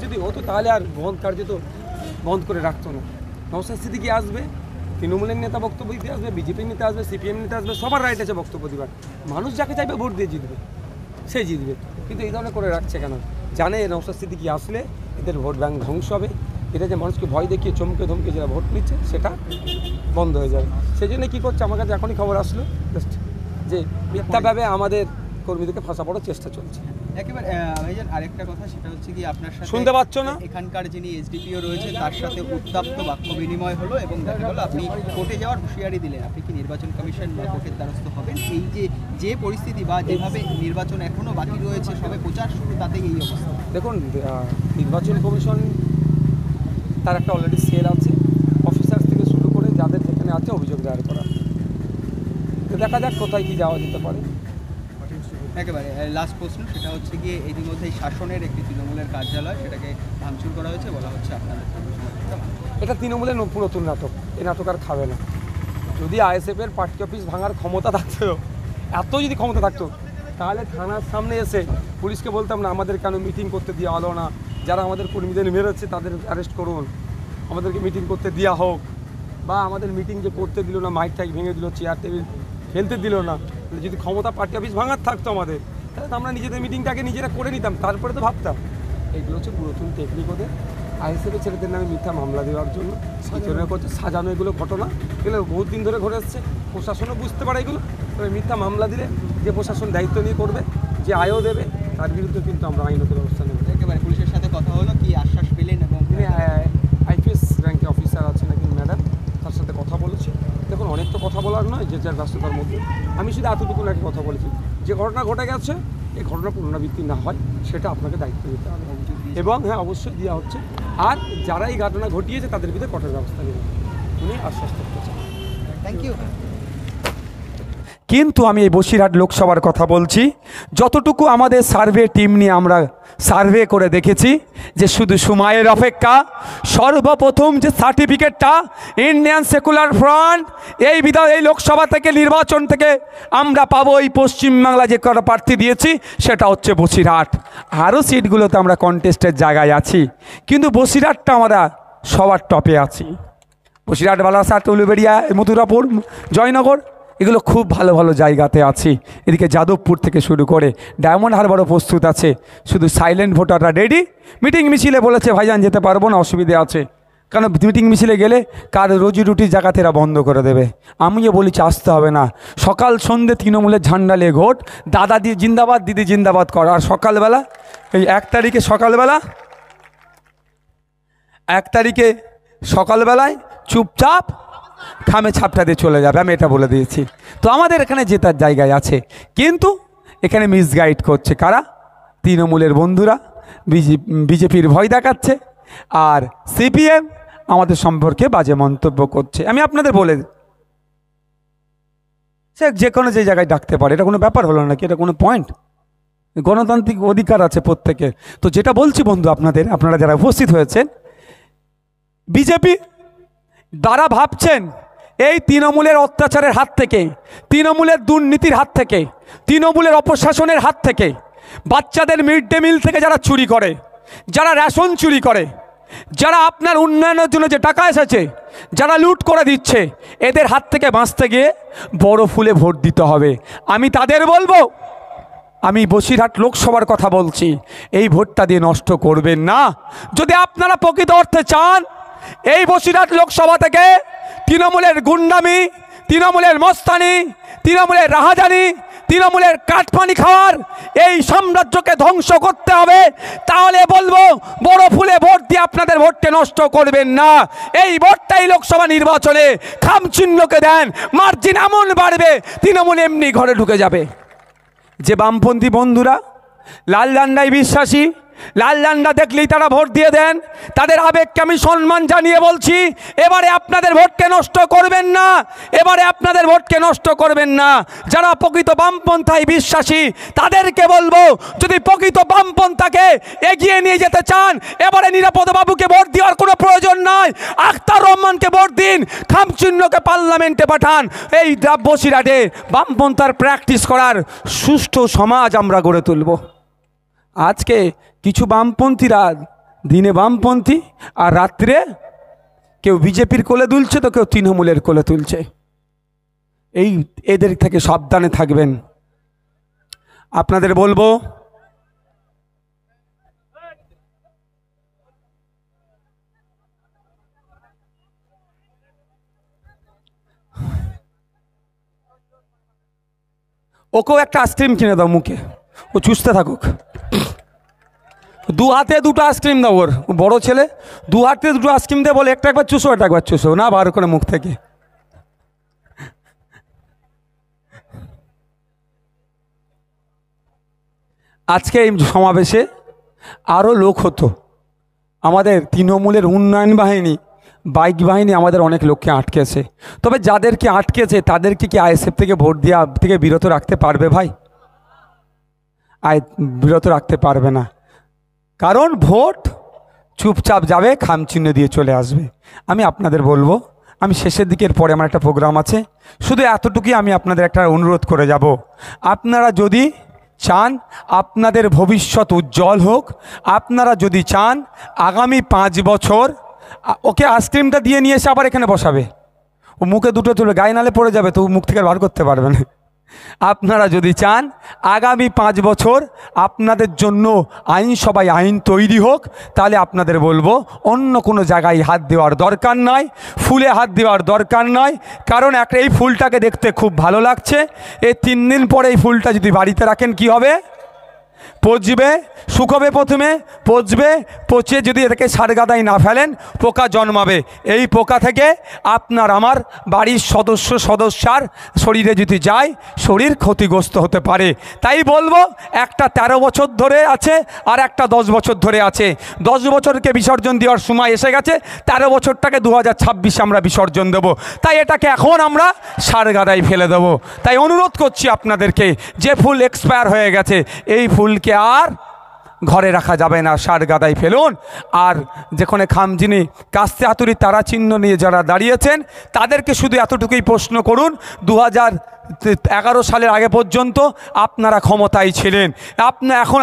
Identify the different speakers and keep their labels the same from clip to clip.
Speaker 1: যদি হতো তাহলে আর কার্যত বন্ধ করে রাখতো না। নওশাদ সিদ্দিকী আসবে, তৃণমূলের নেতা বক্তব্য দিতে আসবে, বিজেপির নেতা আসবে, সিপিএম নেতা আসবে, সবার রাইট আছে বক্তব্য দিবার। মানুষ যাকে চাইবে ভোট দিয়ে জিতবে, সে জিতবে। কিন্তু এই ধরনের করে রাখছে কেন? জানে নওশাদ সিদ্দিকী আসলে এদের ভোট ব্যাংক ধ্বংস হবে, এটা যে মানুষকে ভয় দেখিয়ে চমকে ধমকে যারা ভোট নিচ্ছে সেটা বন্ধ হয়ে যাবে। সেই জন্য কী করছে, আমার কাছে এখনই খবর আসলো জাস্ট যে মিথ্যাভাবে আমাদের কর্মীদেরকে ফাঁসাবার চেষ্টা চলছে।
Speaker 2: একেবারে ভাইজান আরেকটা কথা, সেটা হচ্ছে কি আপনার সাথে
Speaker 1: শুনতে পাচ্ছ না,
Speaker 2: এখানকার যিনি এসডিপিও রয়েছে তার সাথে উত্তপ্ত বাক্য বিনিময় হলো এবং দেখা গেল আপনি কোর্টে যাওয়ার হুঁশিয়ারি দিলেন। আপনি কি নির্বাচন কমিশন বা কোর্টের দ্বারস্থ হবেন? এই যে পরিস্থিতি বা যেভাবে নির্বাচন এখনো বাকি রয়েছে, সবে প্রচার শুরু, তাতেই এই অবস্থা।
Speaker 1: দেখুন, নির্বাচন কমিশন তার একটা অলরেডি সেল আছে, অফিসার থেকে শুরু করে যাদের যেখানে আছে অভিযোগ দায়ের করা। তো দেখা যাক কোথায় কি যাওয়া যেতে পারে।
Speaker 2: একেবারে লাস্ট প্রশ্ন, সেটা হচ্ছে গিয়ে ইতিমধ্যেই শাসনের একটি তৃণমূলের কার্যালয়, সেটাকে ভাঙচুর করা হয়েছে, বলা হচ্ছে আপনাদের।
Speaker 1: এটা তৃণমূলের নতুন নাটক, এই নাটক আর খাবে না। যদি আইএসএফের পার্টি অফিস ভাঙার ক্ষমতা থাকতো, এত যদি ক্ষমতা থাকতো, তাহলে থানার সামনে এসে পুলিশকে বলতাম না আমাদের কেন মিটিং করতে দেওয়া হলো না, যারা আমাদের কর্মীদের মেরেছে তাদের অ্যারেস্ট করুন, আমাদেরকে মিটিং করতে দেওয়া হোক, বা আমাদের মিটিং যে করতে দিল না, মাইক টাইক ভেঙে দিল, চেয়ার টেবিল ফেলতে দিল না। যদি ক্ষমতা পার্টি অফিস ভাঙার থাকতো আমাদের, তাহলে তো আমরা নিজেদের মিটিংটাকে নিজেরা করে নিতাম, তারপরে তো ভাবতাম। এগুলো হচ্ছে পুরাতন টেকনিক ওদের, আইএসএফের ছেলেদের নামে মিথ্যা মামলা দেওয়ার জন্য করছে, সাজানো এগুলো ঘটনা, এগুলো বহুত দিন ধরে ঘটে আসছে। প্রশাসনও বুঝতে পারে এগুলো, তবে মিথ্যা মামলা দিলে যে প্রশাসন দায়িত্ব নিয়ে করবে, যে আয়ও দেবে, তার বিরুদ্ধে কিন্তু আমরা আইনত ব্যবস্থা নেব।
Speaker 2: একেবারে পুলিশের সাথে কথা হলো, কি আশ্বাস পেলেন? এবং
Speaker 1: তিনি আইপিএস র্যাঙ্কে অফিসার আছেন নাকি ম্যাডাম, তার সাথে কথা বলেছি। দেখুন, অনেক তো কথা বলার নয়, যে যার ব্যস্ততার মধ্যে। আমি শুধু এতটুকু নাকি কথা বলেছি, যে ঘটনা ঘটে গেছে এই ঘটনা পুনরাবৃত্তি না হয় সেটা আপনাকে দায়িত্ব দিতে হবে, এবং হ্যাঁ অবশ্যই দেওয়া হচ্ছে। আর যারা এই ঘটনা ঘটিয়েছে তাদের বিরুদ্ধে কঠোর ব্যবস্থা নেবে, উনি আশ্বাস করতে চান।
Speaker 2: Thank you.
Speaker 3: কিন্তু আমি এই বসিরহাট লোকসভার কথা বলছি, যতটুকু আমাদের সার্ভে টিম নিয়ে আমরা সার্ভে করে দেখেছি, যে শুধু সময়ের অপেক্ষা। সর্বপ্রথম যে সার্টিফিকেটটা ইন্ডিয়ান সেকুলার ফ্রন্ট এই লোকসভা থেকে নির্বাচন থেকে আমরা পাবো, এই পশ্চিমবাংলা যে কটা প্রার্থী দিয়েছি সেটা হচ্ছে বসিরহাট। আরও সিটগুলোতে আমরা কন্টেস্টের জায়গায় আছি, কিন্তু বসিরহাটটা আমরা সবার টপে আছি। বসিরহাট, বালাসাট, উলুবেড়িয়া, মথুরাপুর, জয়নগর, এগুলো খুব ভালো ভালো জায়গাতে আছি। এদিকে যাদবপুর থেকে শুরু করে ডায়মন্ড হারবারও প্রস্তুত আছে, শুধু সাইলেন্ট ভোটাররা রেডি। মিটিং মিছিলে বলেছে ভাইজান যেতে পারবো না, অসুবিধে আছে, কারণ মিটিং মিছিলে গেলে কার রুজি রুটির জায়গা এরা বন্ধ করে দেবে। আমিও বলেছি আসতে হবে না, সকাল সন্ধ্যে তৃণমূলের ঝান্ডা নিয়ে ভোট, দাদা দি জিন্দাবাদ, দিদি জিন্দাবাদ করো। আর সকালবেলা এই 1 তারিখে সকালবেলা 1 তারিখে সকালবেলায় চুপচাপ খামে ছাপটা দিয়ে চলে যাবে, আমি এটা বলে দিয়েছি। তো আমাদের এখানে জেতার জায়গায় আছে, কিন্তু এখানে মিসগাইড করছে কারা? তৃণমূলের বন্ধুরা, বিজেপির ভয় দেখাচ্ছে, আর সিপিএম আমাদের সম্পর্কে বাজে মন্তব্য করছে। আমি আপনাদের বলে সে যে কোনো যে জায়গায় ডাকতে পারে, এটা কোনো ব্যাপার হলো নাকি? এটা কোনো পয়েন্ট? গণতান্ত্রিক অধিকার আছে প্রত্যেকের। তো যেটা বলছি বন্ধু, আপনারা যারা উপস্থিত হয়েছেন, বিজেপি দ্বারা ভাবছেন এই তৃণমূলের অত্যাচারের হাত থেকে, তৃণমূলের দুর্নীতির হাত থেকে, তৃণমূলের অপশাসনের হাত থেকে, বাচ্চাদের মিড ডে মিল থেকে যারা চুরি করে, যারা রেশন চুরি করে, যারা আপনার উন্নয়নের জন্য যে টাকা এসেছে যারা লুট করে দিচ্ছে, এদের হাত থেকে বাঁচতে গিয়ে বড় ফুলে ভোট দিতে হবে। আমি তাদের বলবো, আমি বসিরহাট লোকসভার কথা বলছি, এই ভোটটা দিয়ে নষ্ট করবেন না। যদি আপনারা প্রকৃত অর্থে চান এই বসিরহাট লোকসভা থেকে তৃণমূলের গুন্ডামি, তৃণমূলের মস্তানি, তৃণমূলের রাহাজানি, তৃণমূলের কাঠপানি খাওয়ার এই সাম্রাজ্যকে ধ্বংস করতে হবে, তাহলে বলবো বড় ফুলে ভোট দিয়ে আপনাদের ভোটটা নষ্ট করবেন না। এই ভোটটাই লোকসভা নির্বাচনে খাম চিহ্নকে দেন, মার্জিন এমন বাড়বে তৃণমূল এমনি ঘরে ঢুকে যাবে। যে বামপন্থী বন্ধুরা লাল ঝান্ডায় বিশ্বাসী, লাল ঝান্ডা দেখলেই তারা ভোট দিয়ে দেন, তাদের আবেগকে আমি সম্মান জানিয়ে বলছি, এবারে আপনাদের ভোটকে নষ্ট করবেন না, এবারে আপনাদের ভোটকে নষ্ট করবেন না। যারা প্রকৃত বামপন্থায় বিশ্বাসী তাদেরকে বলবো, যদি প্রকৃত বামপন্থাকে এগিয়ে নিয়ে যেতে চান, এবারে নিরাপদ বাবুকে ভোট দেওয়ার কোনো প্রয়োজন নাই, আখতার রহমানকে ভোট দিন, খামচিহ্নকে পার্লামেন্টে পাঠান। এই বসিরহাটে বামপন্থার প্র্যাকটিস করার সুষ্ঠু সমাজ আমরা গড়ে তুলব। আজকে কিছু বামপন্থীরা দিনে বামপন্থী আর রাত্রে কেউ বিজেপির কোলে তুলছে তো কেউ তৃণমূলের কোলে তুলছে। এই এদের থেকে সাবধানে থাকবেন। আপনাদের বলবো ওকেও একটা আইসক্রিম কিনে দাও, মুখে ও চুষতে থাকুক। দু হাতে দুটো আইসক্রিম দাও ওর, বড় ছেলে, দু হাতে দুটো আইসক্রিম দিয়ে বলে একটা একবার চুষো, একটা একবার চুষো, না বার করে মুখ থেকে। আজকে এই সমাবেশে আরও লোক হতো। আমাদের তৃণমূলের উন্নয়ন বাহিনী, বাইক বাহিনী আমাদের অনেক লোককে আটকেছে। তবে যাদেরকে আটকেছে তাদেরকে কি আইএসএফ থেকে ভোট দেওয়া থেকে বিরত রাখতে পারবে ভাই? বিরত রাখতে পারবে না, কারণ ভোট চুপচাপ যাবে, খামচিহ্ন দিয়ে চলে আসবে। আমি আপনাদের বলবো, আমি শেষের দিকের পরে আমার একটা প্রোগ্রাম আছে, শুধু এতটুকুই আমি আপনাদের একটা অনুরোধ করে যাব। আপনারা যদি চান আপনাদের ভবিষ্যৎ উজ্জ্বল হোক, আপনারা যদি চান আগামী 5 বছর, ওকে আইসক্রিমটা দিয়ে নিয়ে এসে আবার এখানে বসাবে, ও মুখে দুটো তুলে গায়ে নালে পড়ে যাবে, তো মুখ থেকে বার করতে পারবে না। আপনারা যদি চান আগামী 5 বছর আপনাদের জন্য আইনসভায় আইন তৈরি হোক, তাহলে আপনাদের বলবো অন্য কোনো জায়গায় হাত দেওয়ার দরকার নয়, ফুলে হাত দেওয়ার দরকার নয়। কারণ এই ফুলটাকে দেখতে খুব ভালো লাগছে, এই 3 দিন পরে এই ফুলটা যদি বাড়িতে রাখেন কি হবে? পচবে, শুকোবে, প্রথমে পচবে, পচে যদি এটাকে সারগাদায় না ফেলেন পোকা জন্মাবে। এই পোকা থেকে আপনার আমার বাড়ির সদস্যার শরীরে যদি যায় শরীর ক্ষতিগ্রস্ত হতে পারে। তাই বলবো একটা 13 বছর ধরে আছে আর একটা 10 বছর ধরে আছে। 10 বছরকে বিসর্জন দেওয়ার সময় এসে গেছে, 13 বছরটাকে 2026 আমরা বিসর্জন দেব। তাই এটাকে এখন আমরা সারগাদায় ফেলে দেব। তাই অনুরোধ করছি আপনাদেরকে, যে ফুল এক্সপায়ার হয়ে গেছে এই ফুলকে আর ঘরে রাখা যাবে না, সারগাদায় ফেলুন। আর যেখানে খামচিনি কাস্তে হাতুড়ি তারা চিহ্ন নিয়ে যারা দাঁড়িয়েছেন তাদেরকে শুধু এতটুকুই প্রশ্ন করুন, 2011 সালের আগে পর্যন্ত আপনারা ক্ষমতায় ছিলেন,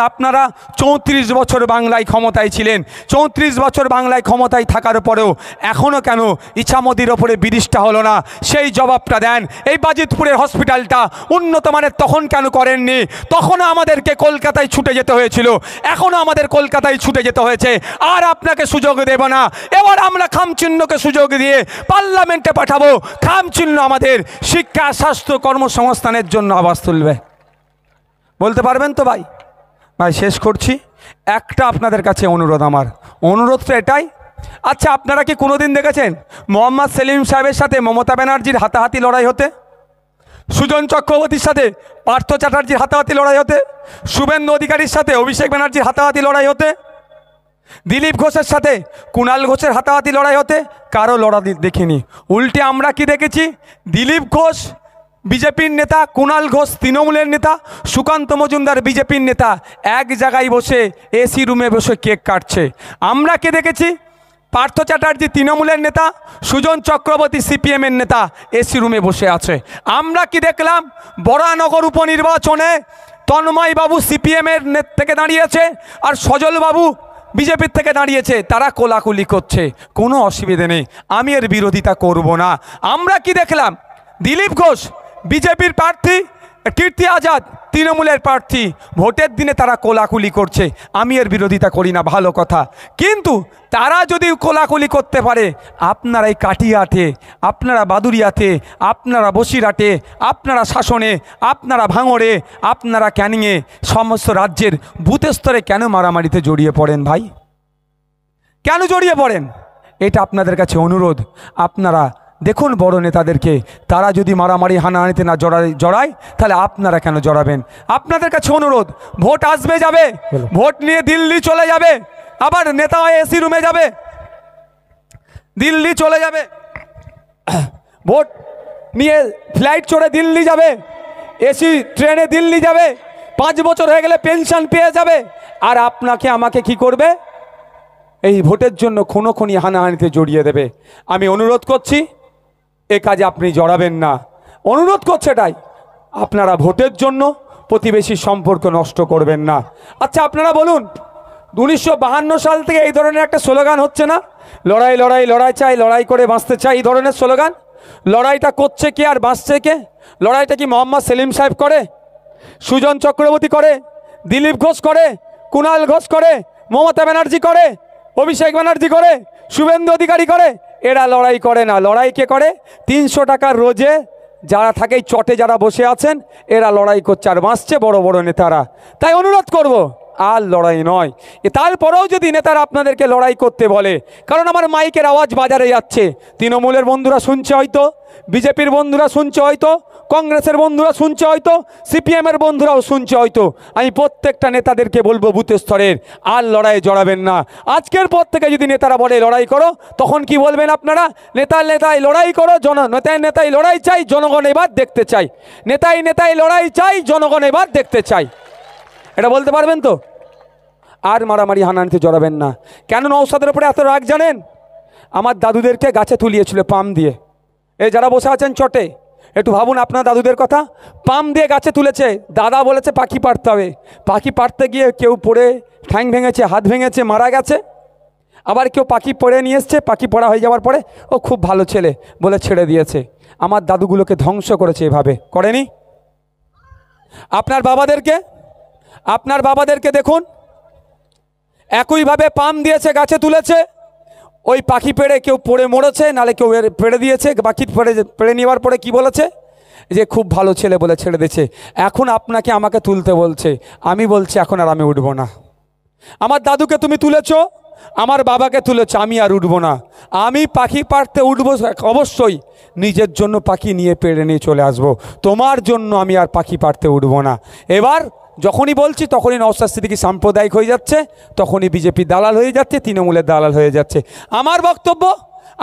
Speaker 3: আপনারা 34 বছর বাংলায় ক্ষমতায় ছিলেন। 34 বছর বাংলায় ক্ষমতায় থাকার পরেও এখনও কেন ইছামতির ওপরে ব্রিজটা হলো না? সেই জবাবটা দেন। এই বাজিতপুরের হসপিটালটা উন্নত মানের তখন কেন করেননি? তখনও আমাদেরকে কলকাতায় ছুটে যেতে হয়েছিল, এখনও আমাদের কলকাতায় ছুটে যেতে হয়েছে। আর আপনাকে সুযোগ দেব না। এবার আমরা খামচিহ্নকে সুযোগ দিয়ে পার্লামেন্টে পাঠাবো। খামচিহ্ন আমাদের শিক্ষা, স্বাস্থ্য, কর্মসংস্থানের জন্য আওয়াজ তুলবে। বলতে পারবেন তো ভাই? ভাই শেষ করছি, একটা আপনাদের কাছে অনুরোধ, আমার অনুরোধটা এটাই। আচ্ছা, আপনারা কি কোনোদিন দেখেছেন মোহাম্মদ সেলিম সাহেবের সাথে মমতা ব্যানার্জির হাতাহাতি লড়াই হতে? সুজন চক্রবর্তীর সাথে পার্থ চ্যাটার্জির হাতাহাতি লড়াই হতে? শুভেন্দু অধিকারীর সাথে অভিষেক ব্যানার্জির হাতাহাতি লড়াই হতে? দিলীপ ঘোষের সাথে কুণাল ঘোষের হাতাহাতি লড়াই হতে? কারো লড়াই দেখিনি। উল্টে আমরা কি দেখেছি? দিলীপ ঘোষ বিজেপির নেতা, কুণাল ঘোষ তৃণমূলের নেতা, সুকান্ত মজুমদার বিজেপির নেতা এক জায়গায় বসে এসি রুমে বসে কেক কাটছে। আমরা কে দেখেছি? পার্থ চ্যাটার্জি তৃণমূলের নেতা, সুজন চক্রবর্তী সিপিএমের নেতা এসি রুমে বসে আছে। আমরা কি দেখলাম? বরানগর উপনির্বাচনে তন্ময় বাবু সিপিএমের থেকে দাঁড়িয়েছে আর সজল বাবু বিজেপির থেকে দাঁড়িয়েছে, তারা কোলাকুলি করছে, কোনো অসুবিধে নেই, আমি এর বিরোধিতা করব না। আমরা কি দেখলাম? দিলীপ ঘোষ বিজেপির প্রার্থী, কীর্তি আজাদ তৃণমূলের প্রার্থী, ভোটের দিনে তারা কোলাকুলি করছে, আমি এর বিরোধিতা করি না, ভালো কথা। কিন্তু তারা যদি কোলাকুলি করতে পারে, আপনারা এই কাটিয়াতে, আপনারা বাদুরিয়াতে, আপনারা বসিরহাটে, আপনারা শাসনে, আপনারা ভাঙড়ে, আপনারা ক্যানিংয়ে, সমস্ত রাজ্যের বুথ স্তরে কেন মারামারিতে জড়িয়ে পড়েন ভাই? কেন জড়িয়ে পড়েন? এটা আপনাদের কাছে অনুরোধ। আপনারা দেখুন বড় নেতাদেরকে, তারা যদি মারামারি হানাহানিতে না জড়ায় তাহলে আপনারা কেন জড়াবেন? আপনাদের কাছে অনুরোধ, ভোট আসবে যাবে, ভোট নিয়ে দিল্লি চলে যাবে, আবার নেতা এসি রুমে যাবে, দিল্লি চলে যাবে, ভোট নিয়ে ফ্লাইট চড়ে দিল্লি যাবে, এসি ট্রেনে দিল্লি যাবে, 5 বছর হয়ে গেলে পেনশন পেয়ে যাবে, আর আপনাকে আমাকে কি করবে? এই ভোটের জন্য খুনোখুনি হানাহানিতে জড়িয়ে দেবে। আমি অনুরোধ করছি এ কাজে আপনি জড়াবেন না, অনুরোধ করছে এটাই, আপনারা ভোটের জন্য প্রতিবেশীর সম্পর্ক নষ্ট করবেন না। আচ্ছা আপনারা বলুন, 1952 সাল থেকে এই ধরনের একটা স্লোগান হচ্ছে না, লড়াই লড়াই লড়াই চাই, লড়াই করে বাঁচতে চাই, এই ধরনের স্লোগান। লড়াইটা করছে কে আর বাঁচছে কে? লড়াইটা কি মোহাম্মদ সেলিম সাহেব করে, সুজন চক্রবর্তী করে, দিলীপ ঘোষ করে, কুণাল ঘোষ করে, মমতা ব্যানার্জি করে, অভিষেক ব্যানার্জি করে, শুভেন্দু অধিকারী করে? এরা লড়াই করে না। লড়াই কে করে? 300 টাকার রোজে যারা থাকে এই চটে যারা বসে আছেন, এরা লড়াই করছে আর বাঁচছে বড় বড় নেতারা। তাই অনুরোধ করব, আর লড়াই নয়। তারপরেও যদি নেতারা আপনাদেরকে লড়াই করতে বলে, কারণ আমার মাইকের আওয়াজ বাজারে যাচ্ছে, তৃণমূলের বন্ধুরা শুনছে হয়তো, বিজেপির বন্ধুরা শুনছে হয়তো, কংগ্রেসের বন্ধুরা শুনছে হয়তো, সিপিএমের বন্ধুরাও শুনছে হয়তো। আমি প্রত্যেকটা নেতাদেরকে বলবো বুথ স্তরের, আর লড়াইয়ে জড়াবেন না। আজকের পর থেকে যদি নেতারা বলে লড়াই করো, তখন কি বলবেন আপনারা? নেতাই লড়াই করো, নেতাই লড়াই চাই, জনগণ এবার দেখতে চাই। নেতাই লড়াই চাই, জনগণ এবার দেখতে চাই। এটা বলতে পারবেন তো? আর মারামারি হানাহানিতে জড়াবেন না। কেন নওশাদের উপরে এত রাগ জানেন? আমার দাদুদেরকে গাছে তুলিয়েছিল পাম দিয়ে। এই যারা বসে আছেন চটে, একটু ভাবুন আপনার দাদুদের কথা। পাম দিয়ে গাছে তুলেছে, দাদা বলেছে পাখি পাড়তে হবে। পাখি পাড়তে গিয়ে কেউ পড়ে ঠ্যাং ভেঙেছে, হাত ভেঙেছে, মারা গেছে। আবার কেউ পাখি পড়ে নিয়ে এসছে, পাখি পড়া হয়ে যাওয়ার পরে ও খুব ভালো ছেলে বলে ছেড়ে দিয়েছে। আমার দাদুগুলোকে ধ্বংস করেছে, এভাবে করেনি? আপনার বাবাদেরকে দেখুন, একইভাবে পাম দিয়েছে, গাছে তুলেছে, ওই পাখি পেড়ে কেউ পড়ে মরেছে, নালে কেউ পেড়ে দিয়েছে। পাখি পেড়ে নেওয়ার পরে কি বলেছে? যে খুব ভালো ছেলে বলে ছেড়ে দিয়েছে। এখন আপনাকে আমাকে তুলতে বলছে, আমি বলছি এখন আর আমি উঠবো না। আমার দাদুকে তুমি তুলেছ, আমার বাবাকে তুলেছ, আমি আর উঠবো না। আমি পাখি পাড়তে উঠবো অবশ্যই, নিজের জন্য পাখি নিয়ে পেড়ে নিয়ে চলে আসবো। তোমার জন্য আমি আর পাখি পাড়তে উঠবো না। এবার যখনই বলছি তখনই নওশাদ সিদ্দিকী সাম্প্রদায়িক হয়ে যাচ্ছে, তখনই বিজেপি দালাল হয়ে যাচ্ছে, তৃণমূলের দালাল হয়ে যাচ্ছে। আমার বক্তব্য,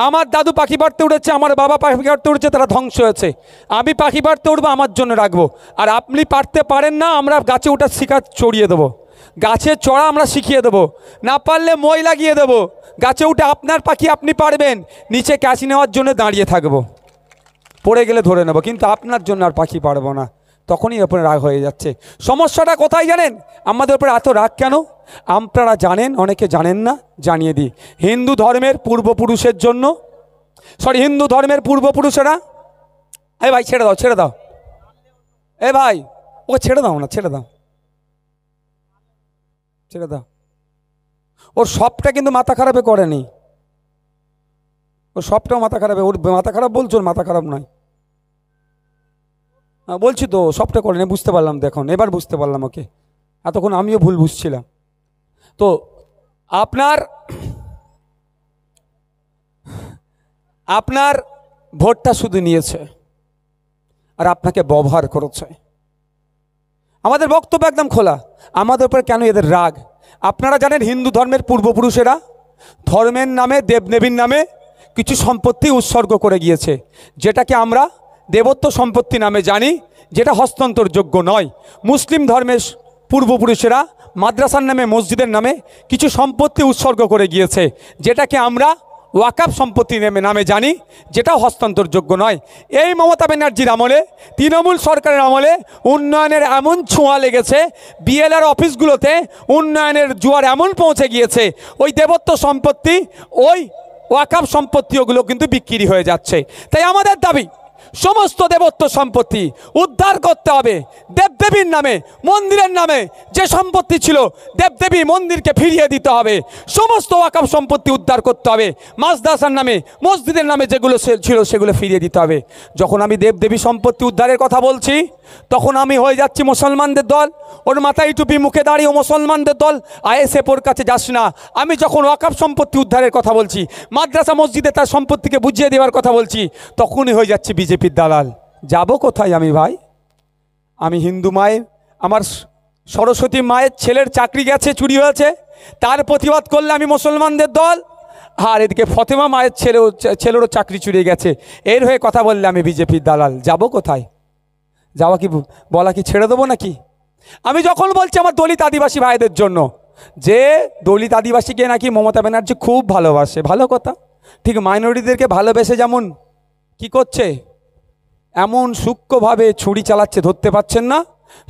Speaker 3: আমার দাদু পাখি পাড়তে উঠেছে, আমার বাবা পাখি পাড়তে উঠেছে, তারা ধ্বংস হয়েছে। আমি পাখি পাড়তে উঠবো, আমার জন্য রাখবো। আর আপনি পারতে পারেন না, আমরা গাছে ওঠার শিখা চড়িয়ে দেবো, গাছে চড়া আমরা শিখিয়ে দেবো, না পারলে মই লাগিয়ে দেবো। গাছে উঠে আপনার পাখি আপনি পারবেন, নিচে ক্যাচ নেওয়ার জন্য দাঁড়িয়ে থাকবো, পড়ে গেলে ধরে নেবো, কিন্তু আপনার জন্য আর পাখি পারবো না। তখনই ওপরে রাগ হয়ে যাচ্ছে। সমস্যাটা কোথায় জানেন? আমাদের উপরে এত রাগ কেন? আপনারা জানেন, অনেকে জানেন না, জানিয়ে দিই। হিন্দু ধর্মের পূর্বপুরুষেরা, এ ভাই ছেড়ে দাও, এ ভাই ও ছেড়ে দাও, ওর সবটা কিন্তু মাথা খারাপে করেনি, ওর সবটাও মাথা খারাপে, ওর মাথা খারাপ বলছো, ওর মাথা খারাপ নয়। বলছি তো সবটা করেনি, বুঝতে পারলাম, দেখুন এবার বুঝতে পারলাম ওকে, এতক্ষণ আমিও ভুল বুঝছিলাম। তো আপনার ভোটটা শুধু নিয়েছে আর আপনাকে ব্যবহার করেছে। আমাদের বক্তব্য একদম খোলা, আমাদের উপরে কেন এদের রাগ? আপনারা জানেন হিন্দু ধর্মের পূর্বপুরুষেরা ধর্মের নামে, দেবদেবীর নামে কিছু সম্পত্তি উৎসর্গ করে গিয়েছে, যেটাকে আমরা দেবত্ব সম্পত্তি নামে জানি, যেটা হস্তান্তরযোগ্য নয়। মুসলিম ধর্মের পূর্বপুরুষেরা মাদ্রাসার নামে, মসজিদের নামে কিছু সম্পত্তি উৎসর্গ করে গিয়েছে, যেটাকে আমরা ওয়াকাফ সম্পত্তি নামে জানি, যেটাও হস্তান্তরযোগ্য নয়। এই মমতা ব্যানার্জির আমলে, তৃণমূল সরকারের আমলে উন্নয়নের এমন ছোঁয়া লেগেছে, বিএলআর অফিসগুলোতে উন্নয়নের জোয়ার এমন পৌঁছে গিয়েছে, ওই দেবত্ব সম্পত্তি, ওই ওয়াকাফ সম্পত্তি, ওগুলো কিন্তু বিক্রি হয়ে যাচ্ছে। তাই আমাদের দাবি, সমস্ত দেবত্ব সম্পত্তি উদ্ধার করতে হবে। দেবদেবীর নামে, মন্দিরের নামে যে সম্পত্তি ছিল, দেবদেবী মন্দিরকে ফিরিয়ে দিতে হবে। সমস্ত ওয়াকাফ সম্পত্তি উদ্ধার করতে হবে। মাদ্রাসার নামে, মসজিদের নামে যেগুলো ছিল সেগুলো ফিরিয়ে দিতে হবে। যখন আমি দেবদেবী সম্পত্তি উদ্ধারের কথা বলছি, তখন আমি হয়ে যাচ্ছি মুসলমানদের দল। ওর মাথায় টুপি, মুখে দাঁড়িয়ে মুসলমানদের দল, আইএসএফ ওর কাছে যাস না। আমি যখন ওয়াকাফ সম্পত্তি উদ্ধারের কথা বলছি, মাদ্রাসা মসজিদে তার সম্পত্তিকে বুঝিয়ে দেওয়ার কথা বলছি, তখনই হয়ে যাচ্ছে বিজেপির দালাল। যাব কোথায় আমি ভাই? আমি হিন্দু মায়ের, আমার সরস্বতী মায়ের ছেলের চাকরি গেছে, চুরি হয়েছে, তার প্রতিবাদ করলে আমি মুসলমানদের দল। আর এদিকে ফতেমা মায়ের ছেলেরও চাকরি চুরি গেছে, এর হয়ে কথা বললে আমি বিজেপির দালাল। যাব কোথায়? যাওয়া কি, বলা কি ছেড়ে দেবো নাকি? আমি যখন বলছি আমার দলিত আদিবাসী ভাইদের জন্য, যে দলিত আদিবাসীকে নাকি মমতা ব্যানার্জি খুব ভালোবাসে, ভালো কথা, ঠিক মাইনরিটিদেরকে ভালোবেসে যেমন কি করছে, এমন সূক্ষ্মভাবে ছুরি চালাচ্ছে, ধরতে পাচ্ছেন না।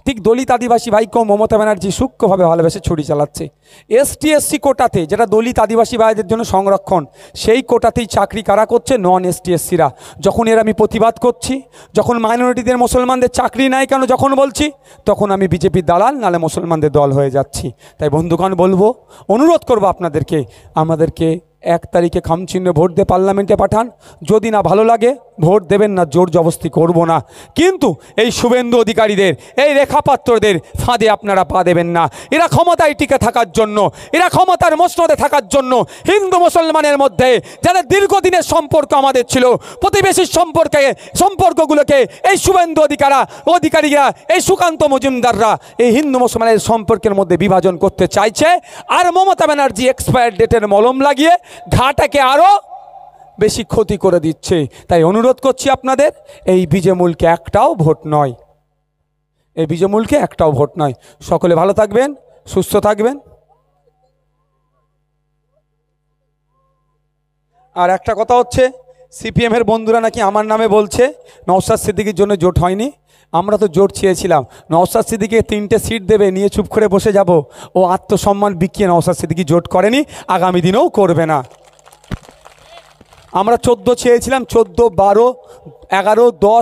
Speaker 3: ঠিক দলিত আদিবাসী ভাইকেও মমতা ব্যানার্জি সূক্ষ্মভাবে ভালোবেসে ছুরি চালাচ্ছে। এসটি এসসি কোটাতে, যেটা দলিত আদিবাসী ভাইদের জন্য সংরক্ষণ, সেই কোটাতেই চাকরি কারা করছে? নন এসটি এসসিরা। যখন এর আমি প্রতিবাদ করছি, যখন মাইনরিটিদের মুসলমানদের চাকরি নাই কেন যখন বলছি, তখন আমি বিজেপির দালাল নালে মুসলমানদের দল হয়ে যাচ্ছি। তাই বন্ধুগণ বলবো, অনুরোধ করবো আপনাদেরকে, আমাদেরকে 1 তারিখে খামচিহ্নে ভোট দিয়ে পার্লামেন্টে পাঠান। যদি না ভালো লাগে ভোট দেবেন না, জোর জবস্তি করব না, কিন্তু এই শুভেন্দু অধিকারীদের, এই রেখাপাত্রদের ফাঁদে আপনারা পা দেবেন না। এরা ক্ষমতায় টিকে থাকার জন্য, এরা ক্ষমতার মসনদে থাকার জন্য হিন্দু মুসলমানের মধ্যে যাদের দীর্ঘদিনের সম্পর্ক আমাদের ছিল, প্রতিবেশীর সম্পর্কগুলোকে এই শুভেন্দু অধিকারীরা, এই সুকান্ত মজুমদাররা এই হিন্দু মুসলমানের সম্পর্কের মধ্যে বিভাজন করতে চাইছে। আর মমতা ব্যানার্জি এক্সপায়ার ডেটের মলম লাগিয়ে ঘাটাকে আরও বেশি ক্ষতি করে দিচ্ছে। তাই অনুরোধ করছি আপনাদের, এই বিজেমূলকে একটাও ভোট নয়, এই বিজেমূলকে একটাও ভোট নয়। সকলে ভালো থাকবেন, সুস্থ থাকবেন। আর একটা কথা হচ্ছে, সিপিএমের বন্ধুরা নাকি আমার নামে বলছে নওশাদ সিদ্দিকীর জন্য জোট হয়নি। আমরা তো জোট চেয়েছিলাম, নওশাদ সিদ্দিকীকে 3টে সিট দেবে, নিয়ে চুপ করে বসে যাব। ও আত্মসম্মান বিকিয়ে নওশাদ সিদ্দিকী জোট করেনি, আগামী দিনেও করবে না। আমরা 14 চেয়েছিলাম, 14, 12, 11, 10